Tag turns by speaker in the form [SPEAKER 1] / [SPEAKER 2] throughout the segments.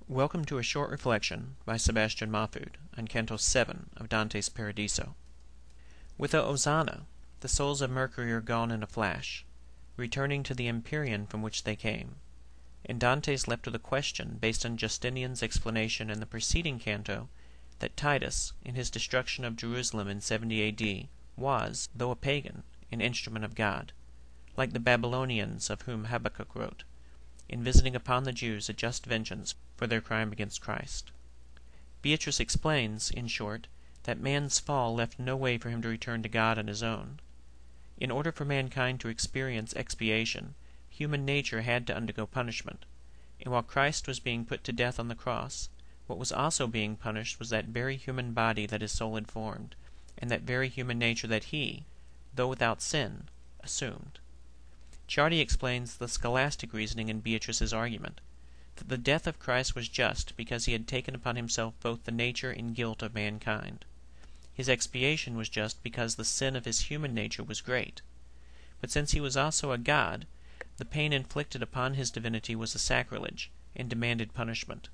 [SPEAKER 1] Welcome to a short reflection by Sebastian Mahfoud on Canto VII of Dante's Paradiso. With a Hosanna, the souls of Mercury are gone in a flash, returning to the Empyrean from which they came, and Dante is left with a question based on Justinian's explanation in the preceding canto that Titus, in his destruction of Jerusalem in 70 A.D., was, though a pagan, an instrument of God, like the Babylonians of whom Habakkuk wrote, in visiting upon the Jews a just vengeance for their crime against Christ. Beatrice explains, in short, that man's fall left no way for him to return to God on his own. In order for mankind to experience expiation, human nature had to undergo punishment, and while Christ was being put to death on the cross, what was also being punished was that very human body that his soul had formed, and that very human nature that he, though without sin, assumed. Ciardi explains the scholastic reasoning in Beatrice's argument, that the death of Christ was just because he had taken upon himself both the nature and guilt of mankind. His expiation was just because the sin of his human nature was great. But since he was also a God, the pain inflicted upon his divinity was a sacrilege, and demanded punishment.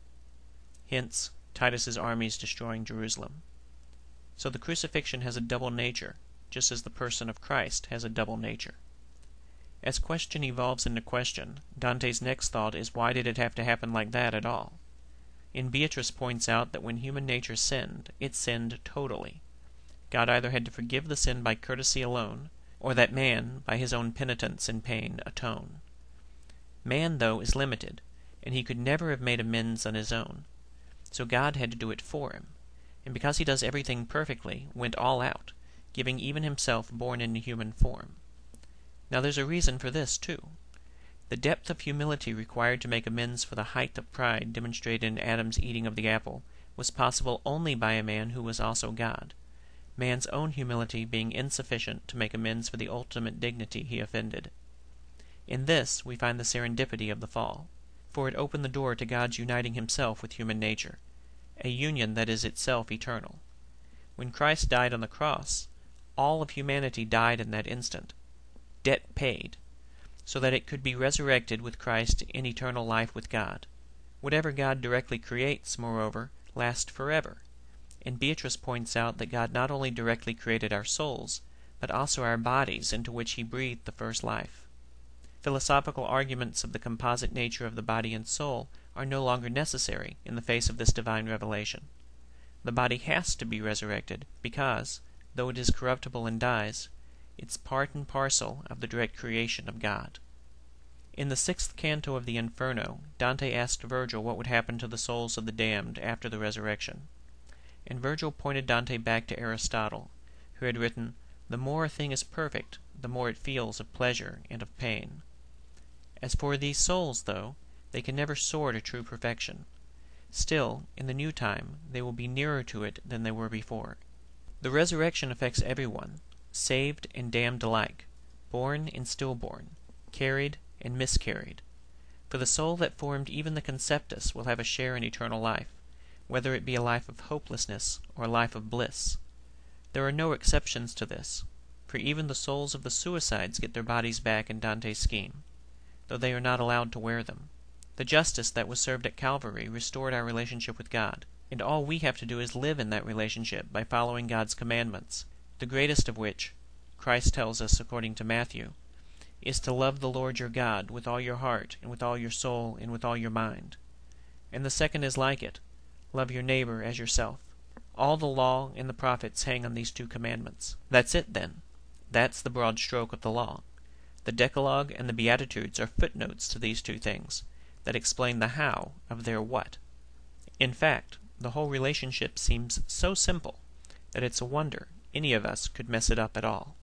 [SPEAKER 1] Hence, Titus's armies destroying Jerusalem. So the crucifixion has a double nature, just as the person of Christ has a double nature. As question evolves into question, Dante's next thought is, why did it have to happen like that at all? And Beatrice points out that when human nature sinned, it sinned totally. God either had to forgive the sin by courtesy alone, or that man, by his own penitence and pain, atone. Man, though, is limited, and he could never have made amends on his own. So God had to do it for him, and because he does everything perfectly, went all out, giving even himself born in human form. Now there's a reason for this, too. The depth of humility required to make amends for the height of pride demonstrated in Adam's eating of the apple was possible only by a man who was also God, man's own humility being insufficient to make amends for the ultimate dignity he offended. In this we find the serendipity of the fall, for it opened the door to God's uniting himself with human nature, a union that is itself eternal. When Christ died on the cross, all of humanity died in that instant, debt paid, so that it could be resurrected with Christ in eternal life with God. Whatever God directly creates, moreover, lasts forever, and Beatrice points out that God not only directly created our souls, but also our bodies into which he breathed the first life. Philosophical arguments of the composite nature of the body and soul are no longer necessary in the face of this divine revelation. The body has to be resurrected because, though it is corruptible and dies, it's part and parcel of the direct creation of God. In the 6th canto of the Inferno, Dante asked Virgil what would happen to the souls of the damned after the resurrection. And Virgil pointed Dante back to Aristotle, who had written, "The more a thing is perfect, the more it feels of pleasure and of pain." As for these souls, though, they can never soar to true perfection. Still, in the new time, they will be nearer to it than they were before. The resurrection affects everyone, saved and damned alike, born and stillborn, carried and miscarried. For the soul that formed even the conceptus will have a share in eternal life, whether it be a life of hopelessness or a life of bliss. There are no exceptions to this, for even the souls of the suicides get their bodies back in Dante's scheme, though they are not allowed to wear them. The justice that was served at Calvary restored our relationship with God, and all we have to do is live in that relationship by following God's commandments, the greatest of which, Christ tells us according to Matthew, is to love the Lord your God with all your heart and with all your soul and with all your mind. And the second is like it, love your neighbor as yourself. All the law and the prophets hang on these two commandments. That's it, then. That's the broad stroke of the law. The Decalogue and the Beatitudes are footnotes to these two things that explain the how of their what. In fact, the whole relationship seems so simple that it's a wonder any of us could mess it up at all.